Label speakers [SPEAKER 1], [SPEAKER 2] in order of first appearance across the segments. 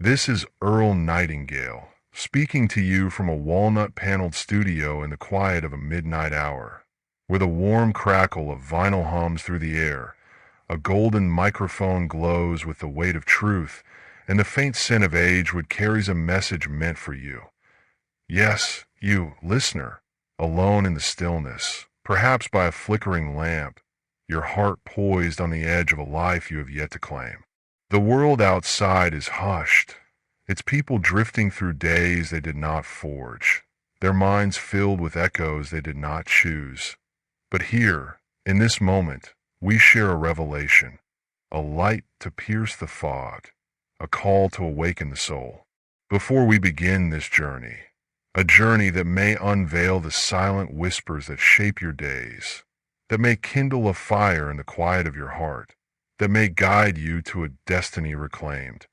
[SPEAKER 1] This is Earl Nightingale, speaking to you from a walnut-paneled studio in the quiet of a midnight hour, where the warm crackle of vinyl hums through the air, a golden microphone glows with the weight of truth, and the faint scent of age would carries a message meant for you. Yes, you, listener, alone in the stillness, perhaps by a flickering lamp, your heart poised on the edge of a life you have yet to claim. The world outside is hushed, its people drifting through days they did not forge, their minds filled with echoes they did not choose. But here, in this moment, we share a revelation, a light to pierce the fog, a call to awaken the soul. Before we begin this journey, a journey that may unveil the silent whispers that shape your days, that may kindle a fire in the quiet of your heart, that may guide you to a destiny reclaimed.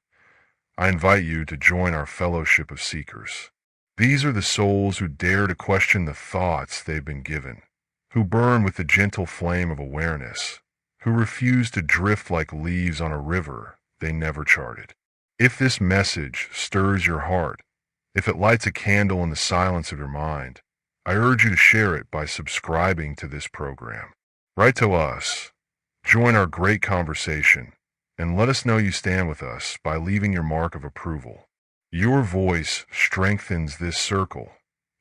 [SPEAKER 1] I invite you to join our fellowship of seekers. These are the souls who dare to question the thoughts they've been given, who burn with the gentle flame of awareness, who refuse to drift like leaves on a river they never charted. If this message stirs your heart, if it lights a candle in the silence of your mind, I urge you to share it by subscribing to this program. Write to us. Join our great conversation, and let us know you stand with us by leaving your mark of approval. Your voice strengthens this circle,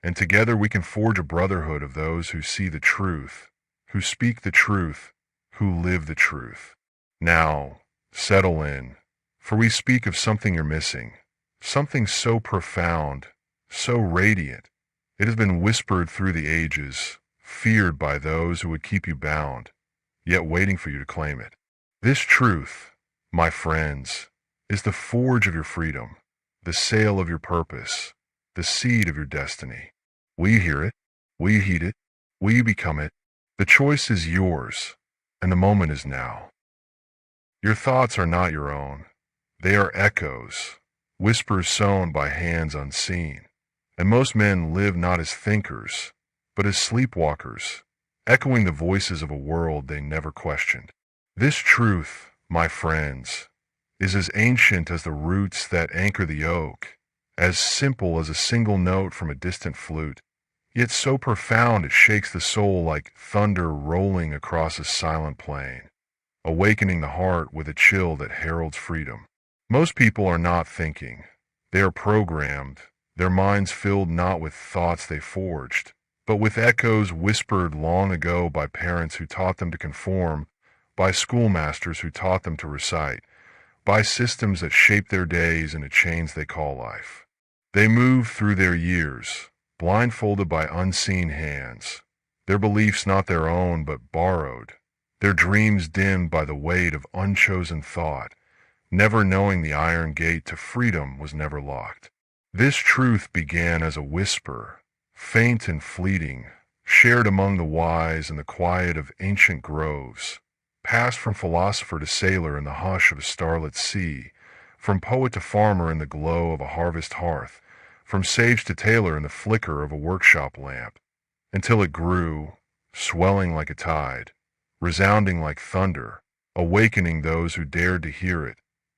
[SPEAKER 1] and together we can forge a brotherhood of those who see the truth, who speak the truth, who live the truth. Now, settle in, for we speak of something you're missing, something so profound, so radiant, it has been whispered through the ages, feared by those who would keep you bound, yet waiting for you to claim it. This truth, my friends, is the forge of your freedom, the sail of your purpose, the seed of your destiny. Will you hear it? Will you heed it? Will you become it? The choice is yours, and the moment is now. Your thoughts are not your own. They are echoes, whispers sown by hands unseen. And most men live not as thinkers, but as sleepwalkers, echoing the voices of a world they never questioned. This truth, my friends, is as ancient as the roots that anchor the oak, as simple as a single note from a distant flute, yet so profound it shakes the soul like thunder rolling across a silent plain, awakening the heart with a chill that heralds freedom. Most people are not thinking. They are programmed, their minds filled not with thoughts they forged, but with echoes whispered long ago by parents who taught them to conform, by schoolmasters who taught them to recite, by systems that shape their days in the chains they call life. They move through their years, blindfolded by unseen hands, their beliefs not their own but borrowed, their dreams dimmed by the weight of unchosen thought, never knowing the iron gate to freedom was never locked. This truth began as a whisper, faint and fleeting, shared among the wise in the quiet of ancient groves, passed from philosopher to sailor in the hush of a starlit sea, from poet to farmer in the glow of a harvest hearth, from sage to tailor in the flicker of a workshop lamp, until it grew, swelling like a tide, resounding like thunder, awakening those who dared to hear it,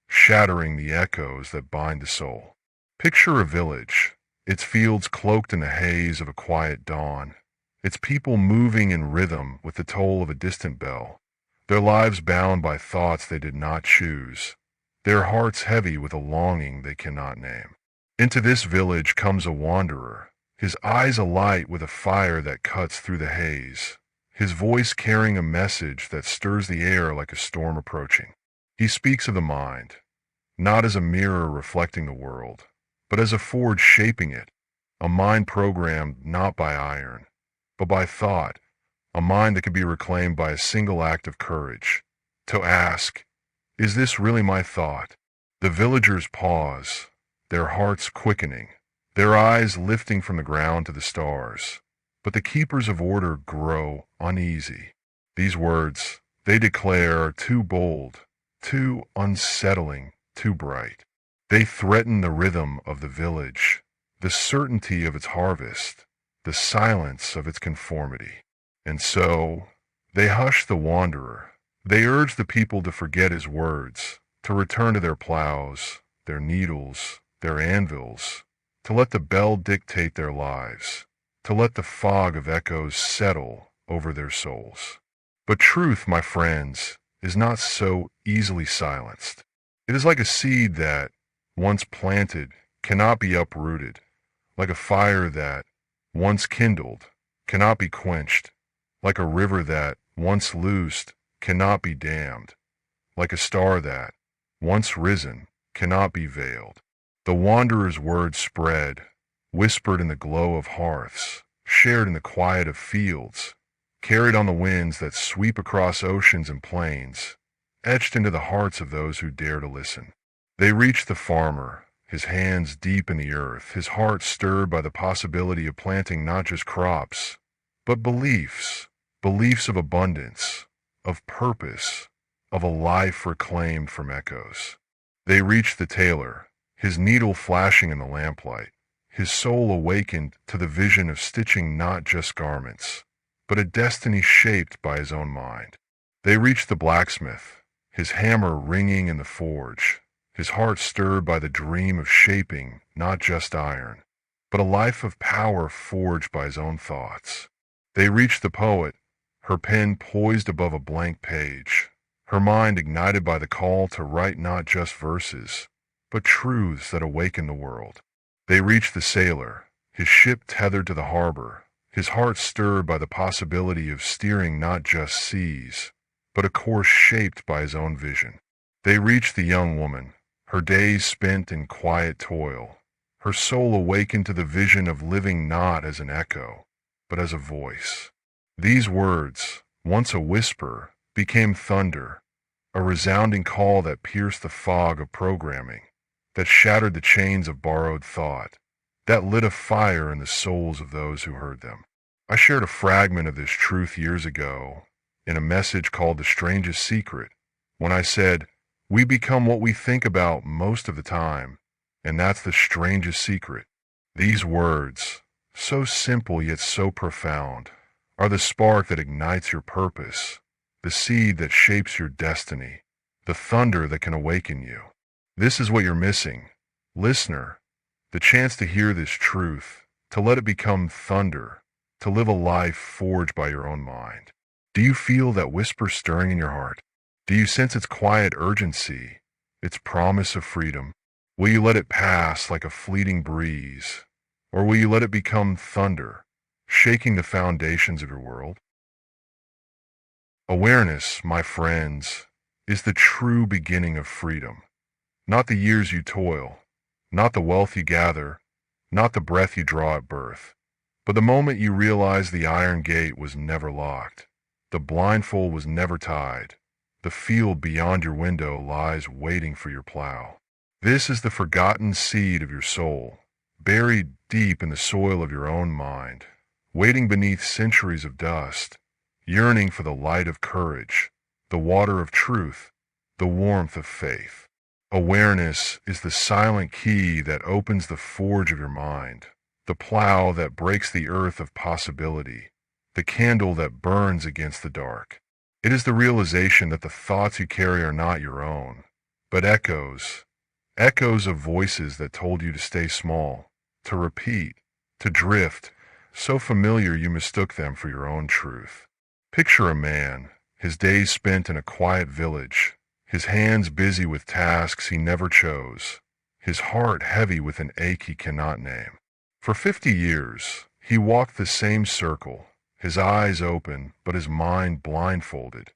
[SPEAKER 1] shattering the echoes that bind the soul. Picture a village, its fields cloaked in the haze of a quiet dawn, its people moving in rhythm with the toll of a distant bell, their lives bound by thoughts they did not choose, their hearts heavy with a longing they cannot name. Into this village comes a wanderer, his eyes alight with a fire that cuts through the haze, his voice carrying a message that stirs the air like a storm approaching. He speaks of the mind, not as a mirror reflecting the world, but as a forge shaping it, a mind programmed not by iron, but by thought, a mind that can be reclaimed by a single act of courage, to ask, is this really my thought? The villagers pause, their hearts quickening, their eyes lifting from the ground to the stars, but the keepers of order grow uneasy. These words, they declare, are too bold, too unsettling, too bright. They threaten the rhythm of the village, the certainty of its harvest, the silence of its conformity. And so, they hush the wanderer. They urge the people to forget his words, to return to their plows, their needles, their anvils, to let the bell dictate their lives, to let the fog of echoes settle over their souls. But truth, my friends, is not so easily silenced. It is like a seed that, once planted, cannot be uprooted, like a fire that, once kindled, cannot be quenched, like a river that, once loosed, cannot be dammed, like a star that, once risen, cannot be veiled. The wanderer's words spread, whispered in the glow of hearths, shared in the quiet of fields, carried on the winds that sweep across oceans and plains, etched into the hearts of those who dare to listen. They reached the farmer, his hands deep in the earth, his heart stirred by the possibility of planting not just crops, but beliefs of abundance, of purpose, of a life reclaimed from echoes. They reached the tailor, his needle flashing in the lamplight, his soul awakened to the vision of stitching not just garments, but a destiny shaped by his own mind. They reached the blacksmith, his hammer ringing in the forge, his heart stirred by the dream of shaping not just iron, but a life of power forged by his own thoughts. They reached the poet, her pen poised above a blank page, her mind ignited by the call to write not just verses, but truths that awaken the world. They reached the sailor, his ship tethered to the harbor, his heart stirred by the possibility of steering not just seas, but a course shaped by his own vision. They reached the young woman, her days spent in quiet toil, her soul awakened to the vision of living not as an echo, but as a voice. These words, once a whisper, became thunder, a resounding call that pierced the fog of programming, that shattered the chains of borrowed thought, that lit a fire in the souls of those who heard them. I shared a fragment of this truth years ago in a message called The Strangest Secret, when I said, we become what we think about most of the time, and that's the strangest secret. These words, so simple yet so profound, are the spark that ignites your purpose, the seed that shapes your destiny, the thunder that can awaken you. This is what you're missing, listener, the chance to hear this truth, to let it become thunder, to live a life forged by your own mind. Do you feel that whisper stirring in your heart? Do you sense its quiet urgency, its promise of freedom? Will you let it pass like a fleeting breeze, or will you let it become thunder, shaking the foundations of your world? Awareness, my friends, is the true beginning of freedom. Not the years you toil, not the wealth you gather, not the breath you draw at birth, but the moment you realize the iron gate was never locked, the blindfold was never tied, the field beyond your window lies waiting for your plow. This is the forgotten seed of your soul, buried deep in the soil of your own mind, waiting beneath centuries of dust, yearning for the light of courage, the water of truth, the warmth of faith. Awareness is the silent key that opens the forge of your mind, the plow that breaks the earth of possibility, the candle that burns against the dark. It is the realization that the thoughts you carry are not your own, but echoes of voices that told you to stay small, to repeat, to drift, so familiar you mistook them for your own truth. Picture a man, his days spent in a quiet village, his hands busy with tasks he never chose, his heart heavy with an ache he cannot name. For 50 years, he walked the same circle, his eyes open, but his mind blindfolded,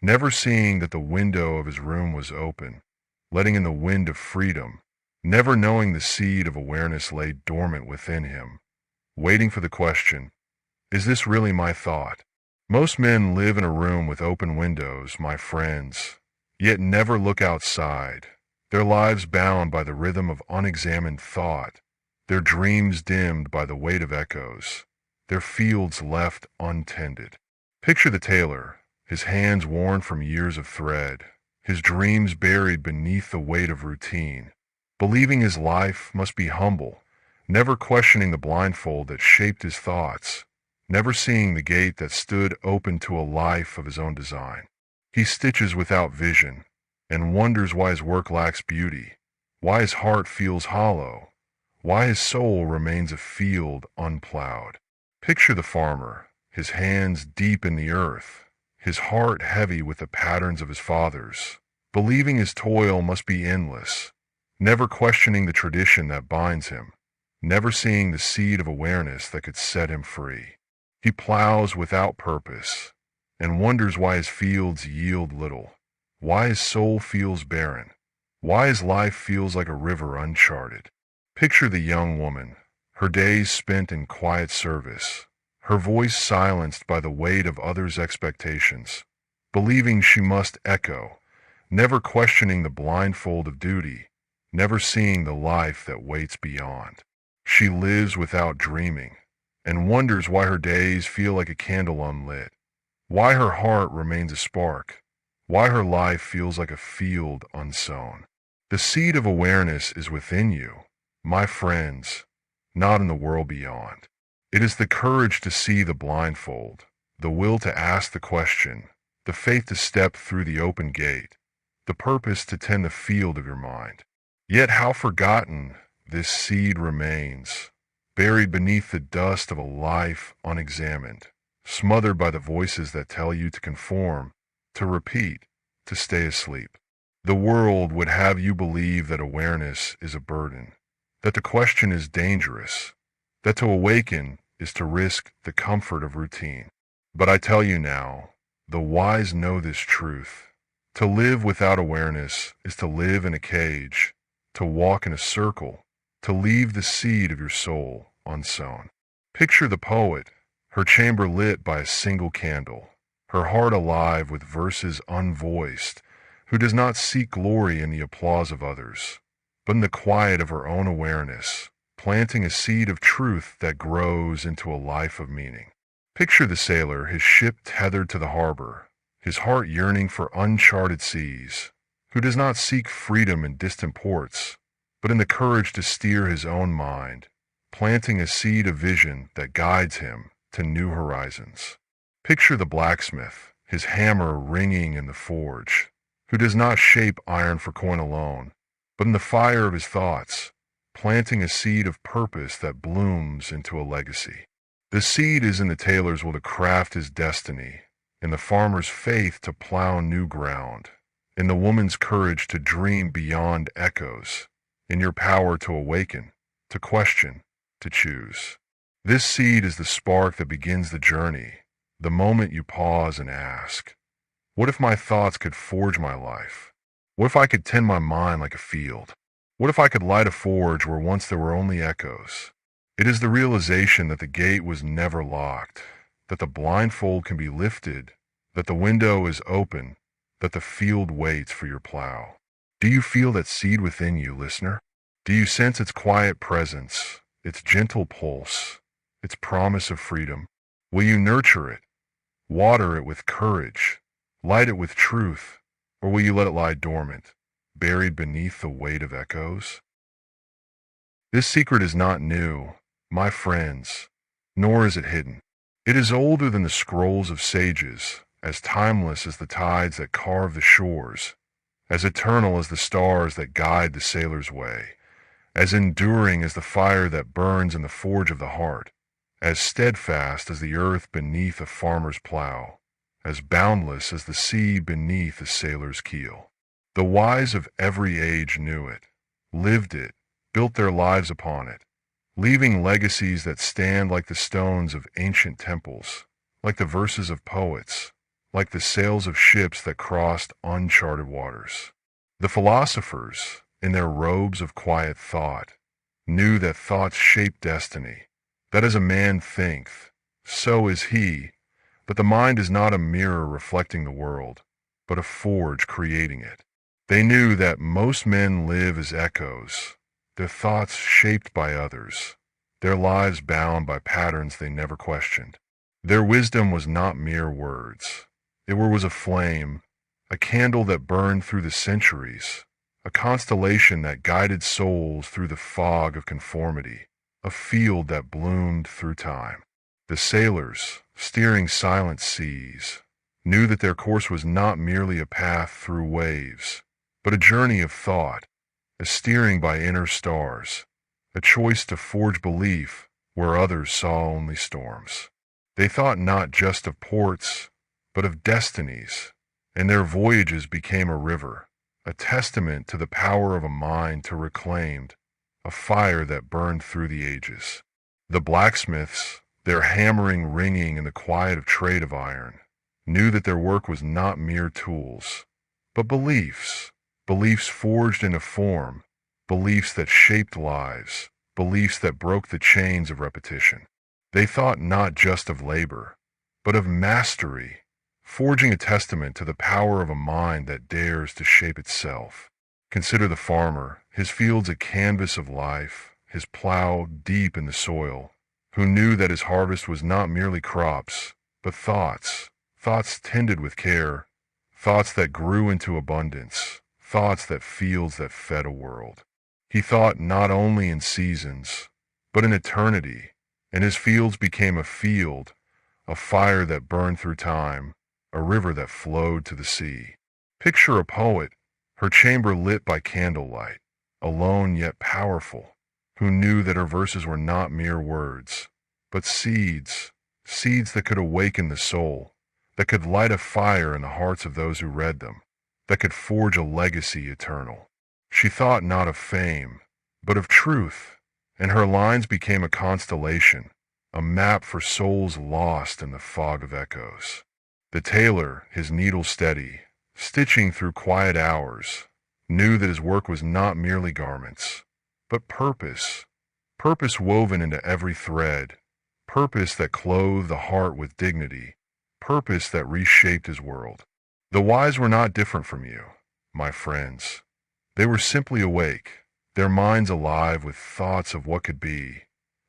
[SPEAKER 1] never seeing that the window of his room was open, letting in the wind of freedom, never knowing the seed of awareness lay dormant within him, waiting for the question, is this really my thought? Most men live in a room with open windows, my friends, yet never look outside, their lives bound by the rhythm of unexamined thought, their dreams dimmed by the weight of echoes, their fields left untended. Picture the tailor, his hands worn from years of thread, his dreams buried beneath the weight of routine, believing his life must be humble, never questioning the blindfold that shaped his thoughts, never seeing the gate that stood open to a life of his own design. He stitches without vision, and wonders why his work lacks beauty, why his heart feels hollow, why his soul remains a field unplowed. Picture the farmer, his hands deep in the earth, his heart heavy with the patterns of his fathers, believing his toil must be endless, never questioning the tradition that binds him, never seeing the seed of awareness that could set him free. He plows without purpose and wonders why his fields yield little, why his soul feels barren, why his life feels like a river uncharted. Picture the young woman, her days spent in quiet service, her voice silenced by the weight of others' expectations, believing she must echo, never questioning the blindfold of duty, never seeing the life that waits beyond. She lives without dreaming, and wonders why her days feel like a candle unlit, why her heart remains a spark, why her life feels like a field unsown. The seed of awareness is within you, my friends, not in the world beyond. It is the courage to see the blindfold, the will to ask the question, the faith to step through the open gate, the purpose to tend the field of your mind. Yet how forgotten this seed remains, buried beneath the dust of a life unexamined, smothered by the voices that tell you to conform, to repeat, to stay asleep. The world would have you believe that awareness is a burden, that the question is dangerous, that to awaken is to risk the comfort of routine. But I tell you now, the wise know this truth. To live without awareness is to live in a cage, to walk in a circle, to leave the seed of your soul unsown. Picture the poet, her chamber lit by a single candle, her heart alive with verses unvoiced, who does not seek glory in the applause of others, but in the quiet of her own awareness, planting a seed of truth that grows into a life of meaning. Picture the sailor, his ship tethered to the harbor, his heart yearning for uncharted seas, who does not seek freedom in distant ports, but in the courage to steer his own mind, planting a seed of vision that guides him to new horizons. Picture the blacksmith, his hammer ringing in the forge, who does not shape iron for coin alone, but in the fire of his thoughts, planting a seed of purpose that blooms into a legacy. The seed is in the tailor's will to craft his destiny, in the farmer's faith to plow new ground, in the woman's courage to dream beyond echoes, in your power to awaken, to question, to choose. This seed is the spark that begins the journey, the moment you pause and ask, what if my thoughts could forge my life? What if I could tend my mind like a field? What if I could light a forge where once there were only echoes? It is the realization that the gate was never locked, that the blindfold can be lifted, that the window is open, that the field waits for your plow. Do you feel that seed within you, listener? Do you sense its quiet presence, its gentle pulse, its promise of freedom? Will you nurture it, water it with courage, light it with truth, or will you let it lie dormant, buried beneath the weight of echoes? This secret is not new, my friends, nor is it hidden. It is older than the scrolls of sages, as timeless as the tides that carve the shores, as eternal as the stars that guide the sailor's way, as enduring as the fire that burns in the forge of the heart, as steadfast as the earth beneath a farmer's plow, as boundless as the sea beneath a sailor's keel. The wise of every age knew it, lived it, built their lives upon it, leaving legacies that stand like the stones of ancient temples, like the verses of poets, like the sails of ships that crossed uncharted waters. The philosophers, in their robes of quiet thought, knew that thoughts shape destiny, that as a man thinketh, so is he, but the mind is not a mirror reflecting the world, but a forge creating it. They knew that most men live as echoes, their thoughts shaped by others, their lives bound by patterns they never questioned. Their wisdom was not mere words. It was a flame, a candle that burned through the centuries, a constellation that guided souls through the fog of conformity, a field that bloomed through time. The sailors, steering silent seas, knew that their course was not merely a path through waves, but a journey of thought, a steering by inner stars, a choice to forge belief where others saw only storms. They thought not just of ports, but of destinies, and their voyages became a river, a testament to the power of a mind to reclaimed, a fire that burned through the ages. The blacksmiths, their hammering ringing in the quiet of trade of iron, knew that their work was not mere tools, but beliefs, beliefs forged into form, beliefs that shaped lives, beliefs that broke the chains of repetition. They thought not just of labor, but of mastery, forging a testament to the power of a mind that dares to shape itself. Consider the farmer, his fields a canvas of life, his plow deep in the soil, who knew that his harvest was not merely crops, but thoughts, thoughts tended with care, thoughts that grew into abundance, thoughts that fields that fed a world. He thought not only in seasons, but in eternity, and his fields became a field, a fire that burned through time, a river that flowed to the sea. Picture a poet, her chamber lit by candlelight, alone yet powerful, who knew that her verses were not mere words, but seeds, seeds that could awaken the soul, that could light a fire in the hearts of those who read them, that could forge a legacy eternal. She thought not of fame, but of truth, and her lines became a constellation, a map for souls lost in the fog of echoes. The tailor, his needle steady, stitching through quiet hours, knew that his work was not merely garments, but purpose, purpose woven into every thread, purpose that clothed the heart with dignity, purpose that reshaped his world. The wise were not different from you, my friends. They were simply awake, their minds alive with thoughts of what could be,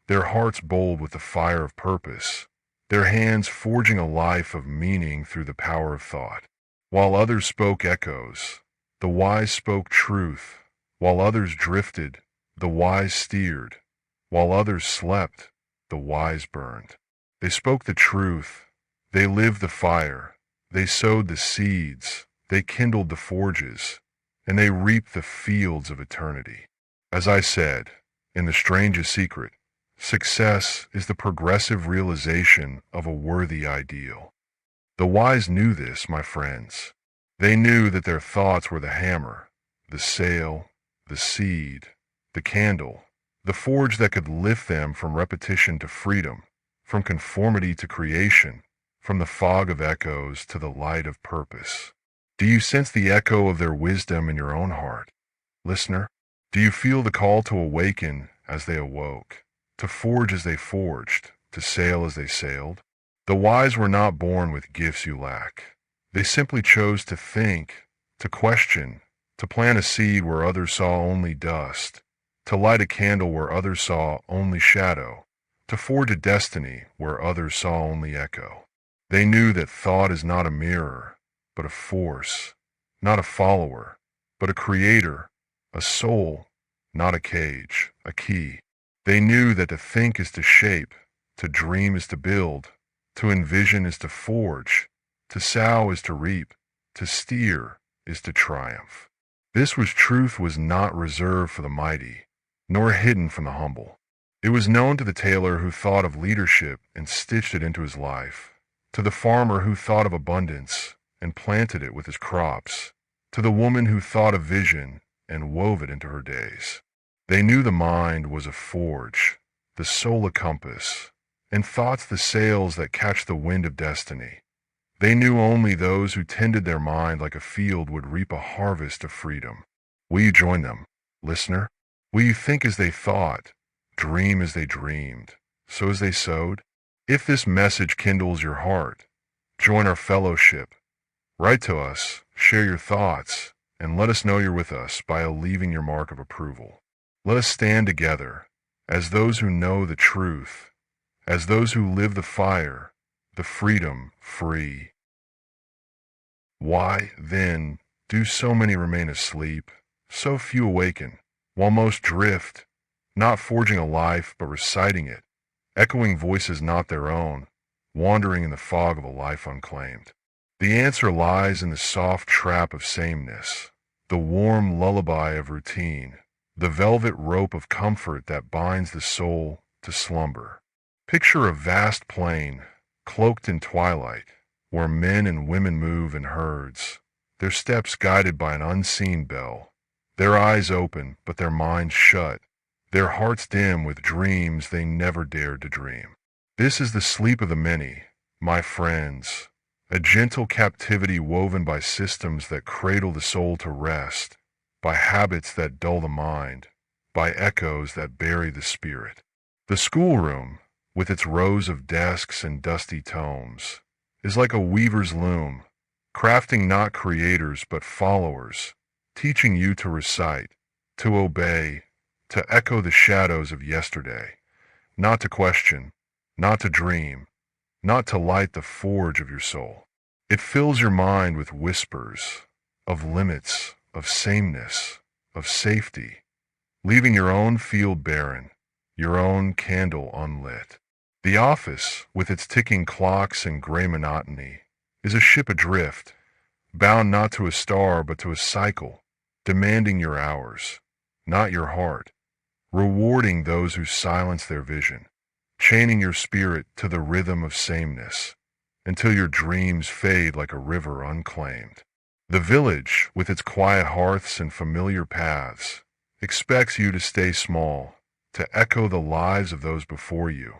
[SPEAKER 1] their hearts bold with the fire of purpose, their hands forging a life of meaning through the power of thought. While others spoke echoes, the wise spoke truth. While others drifted, the wise steered. While others slept, the wise burned. They spoke the truth. They lived the fire. They sowed the seeds. They kindled the forges. And they reaped the fields of eternity. As I said, in The Strangest Secret, success is the progressive realization of a worthy ideal. The wise knew this, my friends. They knew that their thoughts were the hammer, the sail, the seed, the candle, the forge that could lift them from repetition to freedom, from conformity to creation, from the fog of echoes to the light of purpose. Do you sense the echo of their wisdom in your own heart? Listener, do you feel the call to awaken as they awoke, to forge as they forged, to sail as they sailed? The wise were not born with gifts you lack. They simply chose to think, to question, to plant a seed where others saw only dust, to light a candle where others saw only shadow, to forge a destiny where others saw only echo. They knew that thought is not a mirror, but a force, not a follower, but a creator, a soul, not a cage, a key. They knew that to think is to shape, to dream is to build, to envision is to forge, to sow is to reap, to steer is to triumph. This truth was not reserved for the mighty, nor hidden from the humble. It was known to the tailor who thought of leadership and stitched it into his life, to the farmer who thought of abundance and planted it with his crops, to the woman who thought of vision and wove it into her days. They knew the mind was a forge, the soul a compass, and thoughts the sails that catch the wind of destiny. They knew only those who tended their mind like a field would reap a harvest of freedom. Will you join them, listener? Will you think as they thought, dream as they dreamed, sow as they sowed? If this message kindles your heart, join our fellowship. Write to us, share your thoughts, and let us know you're with us by leaving your mark of approval. Let us stand together as those who know the truth, as those who live the fire, the freedom free. Why, then, do so many remain asleep, so few awaken, while most drift, not forging a life but reciting it, echoing voices not their own, wandering in the fog of a life unclaimed? The answer lies in the soft trap of sameness, the warm lullaby of routine, the velvet rope of comfort that binds the soul to slumber. Picture a vast plain, cloaked in twilight, where men and women move in herds, their steps guided by an unseen bell, their eyes open but their minds shut, their hearts dim with dreams they never dared to dream. This is the sleep of the many, my friends, a gentle captivity woven by systems that cradle the soul to rest, by habits that dull the mind, by echoes that bury the spirit. The schoolroom, with its rows of desks and dusty tomes, is like a weaver's loom, crafting not creators but followers, teaching you to recite, to obey, to echo the shadows of yesterday, not to question, not to dream, not to light the forge of your soul. It fills your mind with whispers of limits, of sameness, of safety, leaving your own field barren, your own candle unlit. The office, with its ticking clocks and gray monotony, is a ship adrift, bound not to a star but to a cycle, demanding your hours, not your heart, rewarding those who silence their vision, chaining your spirit to the rhythm of sameness, until your dreams fade like a river unclaimed. The village, with its quiet hearths and familiar paths, expects you to stay small, to echo the lives of those before you,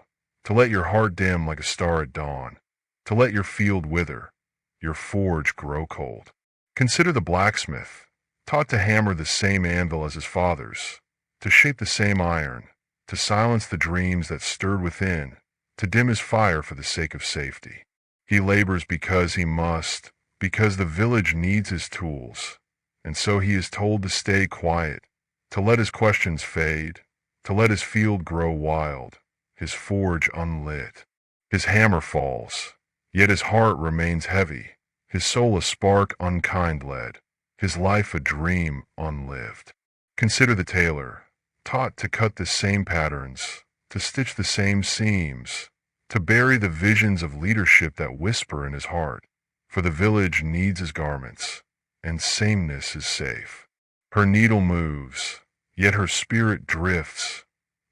[SPEAKER 1] to let your heart dim like a star at dawn, to let your field wither, your forge grow cold. Consider the blacksmith, taught to hammer the same anvil as his fathers, to shape the same iron, to silence the dreams that stirred within, to dim his fire for the sake of safety. He labors because he must, because the village needs his tools, and so he is told to stay quiet, to let his questions fade, to let his field grow wild, his forge unlit. His hammer falls, yet his heart remains heavy, his soul a spark unkind led, his life a dream unlived. Consider the tailor, taught to cut the same patterns, to stitch the same seams, to bury the visions of leadership that whisper in his heart, for the village needs his garments, and sameness is safe. Her needle moves, yet her spirit drifts,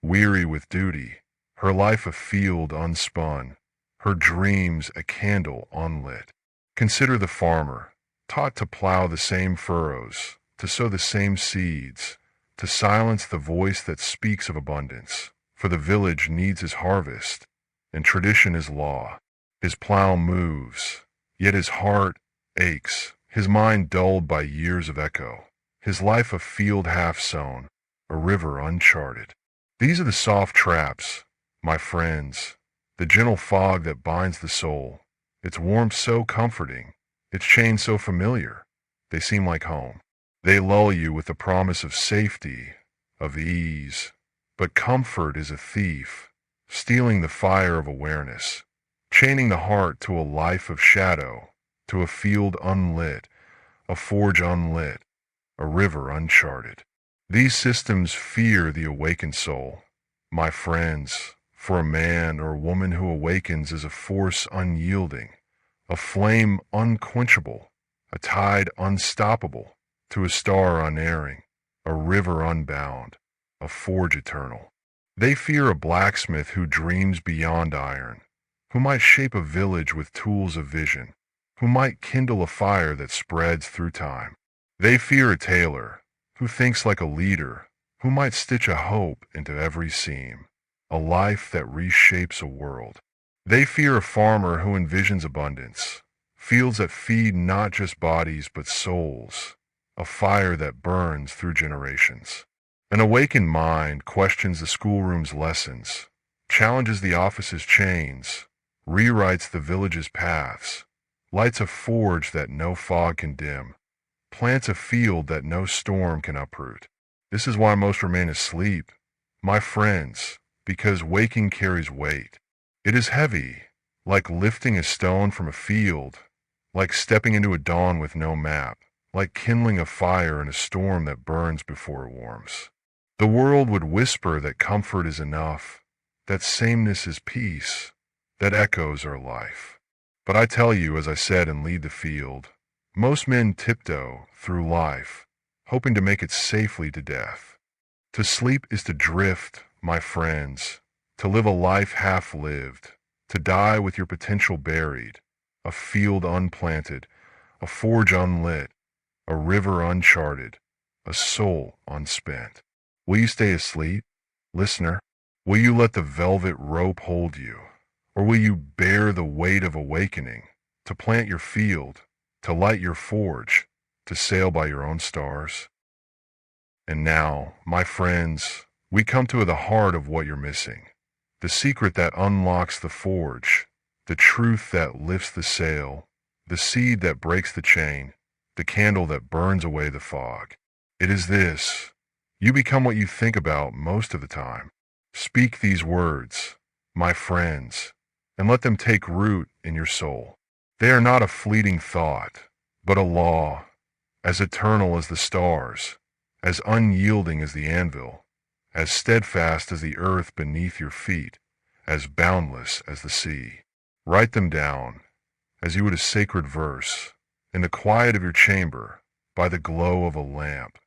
[SPEAKER 1] weary with duty, her life a field unspun, her dreams a candle unlit. Consider the farmer, taught to plow the same furrows, to sow the same seeds, to silence the voice that speaks of abundance, for the village needs his harvest, and tradition is law. His plow moves, yet his heart aches, his mind dulled by years of echo, his life a field half-sown, a river uncharted. These are the soft traps, my friends, the gentle fog that binds the soul, its warmth so comforting, its chains so familiar, they seem like home. They lull you with the promise of safety, of ease, but comfort is a thief, stealing the fire of awareness, chaining the heart to a life of shadow, to a field unlit, a forge unlit, a river uncharted. These systems fear the awakened soul, my friends, for a man or woman who awakens is a force unyielding, a flame unquenchable, a tide unstoppable, to a star unerring, a river unbound, a forge eternal. They fear a blacksmith who dreams beyond iron, who might shape a village with tools of vision, who might kindle a fire that spreads through time. They fear a tailor, who thinks like a leader, who might stitch a hope into every seam, a life that reshapes a world. They fear a farmer who envisions abundance, fields that feed not just bodies but souls, a fire that burns through generations. An awakened mind questions the schoolroom's lessons, challenges the office's chains, rewrites the village's paths, lights a forge that no fog can dim, plants a field that no storm can uproot. This is why most remain asleep, my friends, because waking carries weight. It is heavy, like lifting a stone from a field, like stepping into a dawn with no map, like kindling a fire in a storm that burns before it warms. The world would whisper that comfort is enough, that sameness is peace, that echoes are life. But I tell you, as I said in Lead the Field, most men tiptoe through life, hoping to make it safely to death. To sleep is to drift, my friends, to live a life half-lived, to die with your potential buried, a field unplanted, a forge unlit, a river uncharted, a soul unspent. Will you stay asleep, listener? Will you let the velvet rope hold you? Or will you bear the weight of awakening, to plant your field, to light your forge, to sail by your own stars? And now, my friends, we come to the heart of what you're missing. The secret that unlocks the forge, the truth that lifts the sail, the seed that breaks the chain, the candle that burns away the fog. It is this. You become what you think about most of the time. Speak these words, my friends, and let them take root in your soul. They are not a fleeting thought, but a law, as eternal as the stars, as unyielding as the anvil, as steadfast as the earth beneath your feet, as boundless as the sea. Write them down, as you would a sacred verse, in the quiet of your chamber, by the glow of a lamp,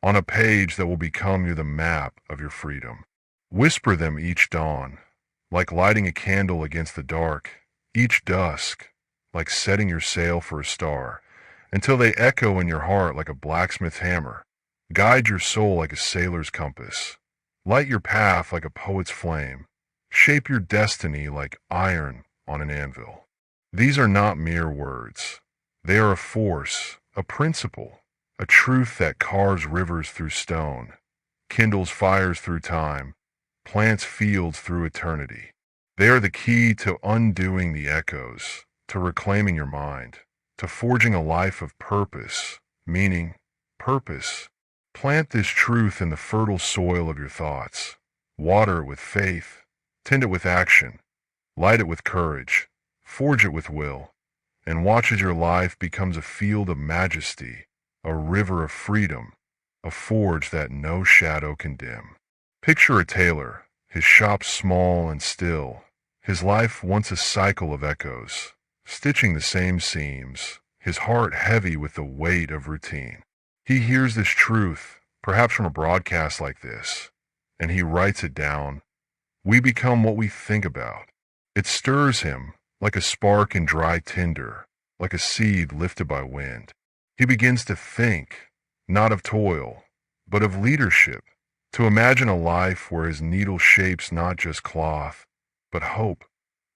[SPEAKER 1] on a page that will become you the map of your freedom. Whisper them each dawn, like lighting a candle against the dark, each dusk, like setting your sail for a star, until they echo in your heart like a blacksmith's hammer. Guide your soul like a sailor's compass. Light your path like a poet's flame. Shape your destiny like iron on an anvil. These are not mere words. They are a force, a principle, a truth that carves rivers through stone, kindles fires through time, plants fields through eternity. They are the key to undoing the echoes, to reclaiming your mind, to forging a life of purpose, meaning, purpose. Plant this truth in the fertile soil of your thoughts. Water it with faith, tend it with action, light it with courage, forge it with will, and watch as your life becomes a field of majesty, a river of freedom, a forge that no shadow can dim. Picture a tailor, his shop small and still, his life once a cycle of echoes, stitching the same seams, his heart heavy with the weight of routine. He hears this truth, perhaps from a broadcast like this, and he writes it down. We become what we think about. It stirs him like a spark in dry tinder, like a seed lifted by wind. He begins to think, not of toil, but of leadership, to imagine a life where his needle shapes not just cloth, but hope,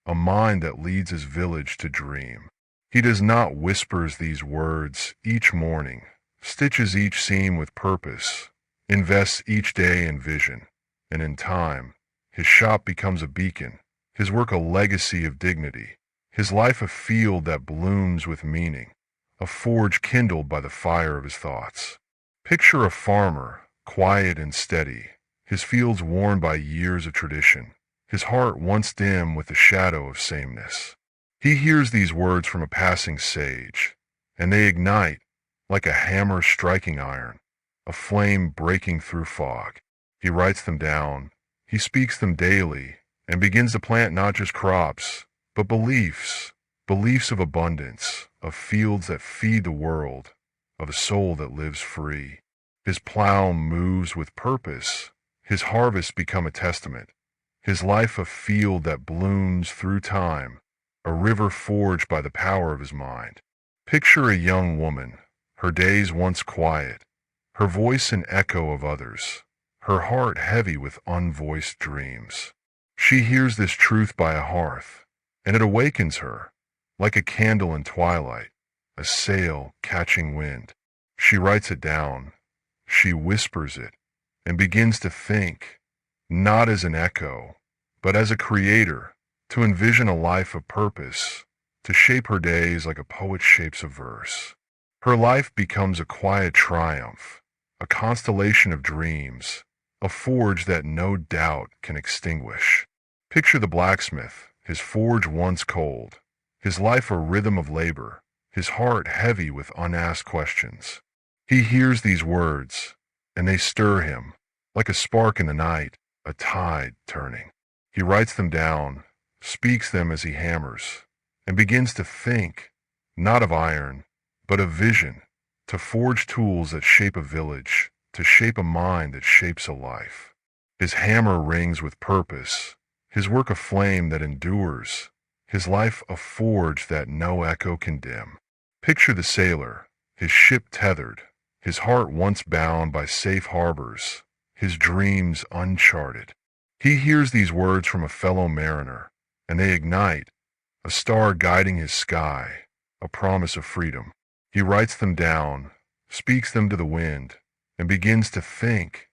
[SPEAKER 1] a mind that leads his village to dream. He does not whispers these words each morning, stitches each seam with purpose, invests each day in vision, and in time, his shop becomes a beacon, his work a legacy of dignity, his life a field that blooms with meaning, a forge kindled by the fire of his thoughts. Picture a farmer, quiet and steady, his fields worn by years of tradition, his heart once dim with the shadow of sameness. He hears these words from a passing sage, and they ignite, like a hammer striking iron, a flame breaking through fog. He writes them down, he speaks them daily, and begins to plant not just crops, but beliefs, beliefs of abundance, of fields that feed the world, of a soul that lives free. His plow moves with purpose, his harvests become a testament, his life a field that blooms through time, a river forged by the power of his mind. Picture a young woman, her days once quiet, her voice an echo of others, her heart heavy with unvoiced dreams. She hears this truth by a hearth, and it awakens her, like a candle in twilight, a sail catching wind. She writes it down, she whispers it, and begins to think, not as an echo, but as a creator, to envision a life of purpose, to shape her days like a poet shapes a verse. Her life becomes a quiet triumph, a constellation of dreams, a forge that no doubt can extinguish. Picture the blacksmith, his forge once cold, his life a rhythm of labor, his heart heavy with unasked questions. He hears these words, and they stir him, like a spark in the night, a tide turning. He writes them down, speaks them as he hammers, and begins to think, not of iron, but of vision, to forge tools that shape a village, to shape a mind that shapes a life. His hammer rings with purpose, his work a flame that endures, his life a forge that no echo can dim. Picture the sailor, his ship tethered, his heart once bound by safe harbors, his dreams uncharted. He hears these words from a fellow mariner, and they ignite, a star guiding his sky, a promise of freedom. He writes them down, speaks them to the wind, and begins to think,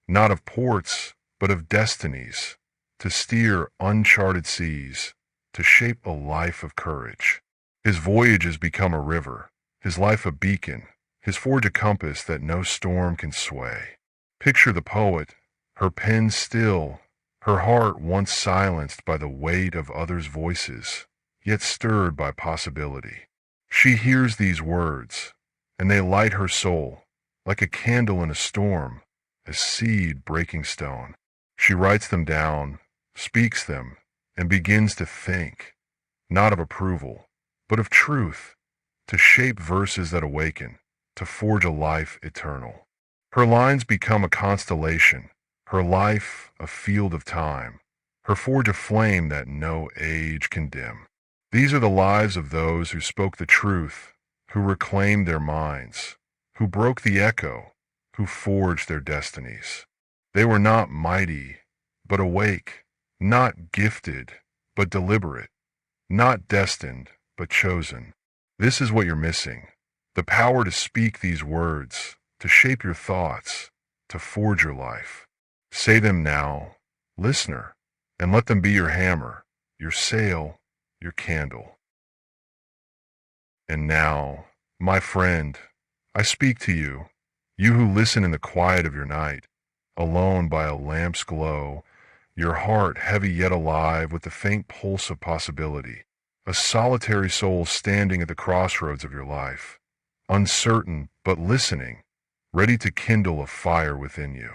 [SPEAKER 1] not of ports, but of destinies, to steer uncharted seas, to shape a life of courage. His voyages become a river, his life a beacon, his forge a compass that no storm can sway. Picture the poet, her pen still, her heart once silenced by the weight of others' voices, yet stirred by possibility. She hears these words, and they light her soul, like a candle in a storm, a seed breaking stone. She writes them down, speaks them, and begins to think, not of approval, but of truth, to shape verses that awaken, to forge a life eternal. Her lines become a constellation, her life a field of time, her forge a flame that no age can dim. These are the lives of those who spoke the truth, who reclaimed their minds, who broke the echo, who forged their destinies. They were not mighty, but awake, not gifted, but deliberate, not destined, but chosen. This is what you're missing, the power to speak these words, to shape your thoughts, to forge your life. Say them now, listener, and let them be your hammer, your sail, your candle. And now, my friend, I speak to you, you who listen in the quiet of your night, alone by a lamp's glow, your heart heavy yet alive with the faint pulse of possibility, a solitary soul standing at the crossroads of your life, uncertain but listening, ready to kindle a fire within you.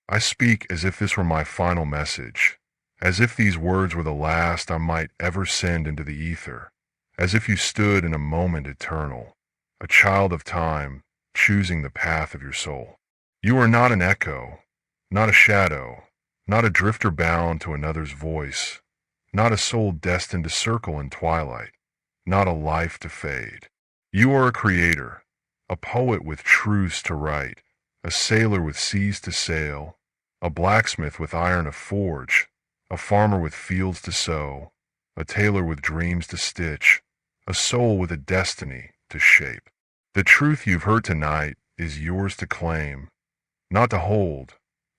[SPEAKER 1] I speak as if this were my final message, as if these words were the last I might ever send into the ether, as if you stood in a moment eternal, a child of time, choosing the path of your soul. You are not an echo, not a shadow, not a drifter bound to another's voice, not a soul destined to circle in twilight, not a life to fade. You are a creator, a poet with truths to write, a sailor with seas to sail, a blacksmith with iron to forge, a farmer with fields to sow, a tailor with dreams to stitch, a soul with a destiny to shape. The truth you've heard tonight is yours to claim, not to hold,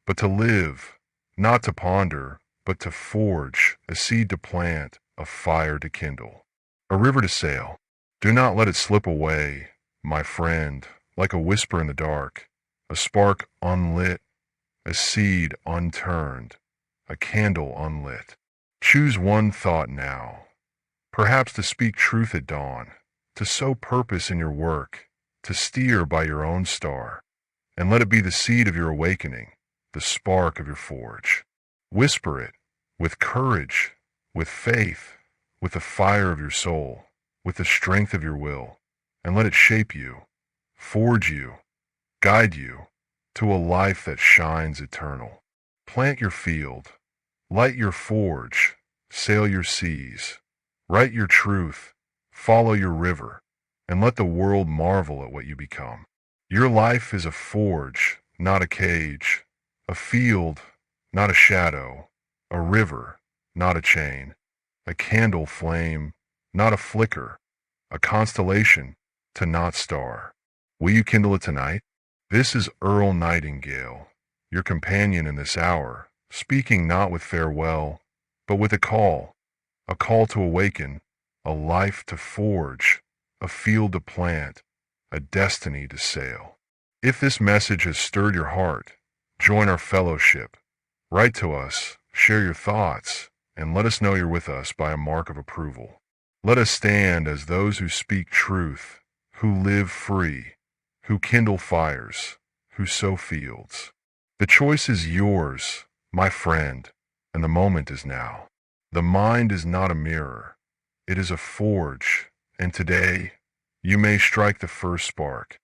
[SPEAKER 1] but to live, not to ponder, but to forge, a seed to plant, a fire to kindle, a river to sail. Do not let it slip away, my friend, like a whisper in the dark, a spark unlit, a seed unturned, a candle unlit. Choose one thought now, perhaps to speak truth at dawn, to sow purpose in your work, to steer by your own star, and let it be the seed of your awakening, the spark of your forge. Whisper it, with courage, with faith, with the fire of your soul, with the strength of your will, and let it shape you, forge you, guide you, to a life that shines eternal. Plant your field, light your forge, sail your seas, write your truth, follow your river, and let the world marvel at what you become. Your life is a forge, not a cage, a field, not a shadow, a river, not a chain, a candle flame, not a flicker, a constellation to not star. Will you kindle it tonight? This is Earl Nightingale, your companion in this hour, speaking not with farewell, but with a call to awaken, a life to forge, a field to plant, a destiny to sail. If this message has stirred your heart, join our fellowship. Write to us, share your thoughts, and let us know you're with us by a mark of approval. Let us stand as those who speak truth, who live free, who kindle fires, who sow fields. The choice is yours, my friend, and the moment is now. The mind is not a mirror. It is a forge, and today you may strike the first spark.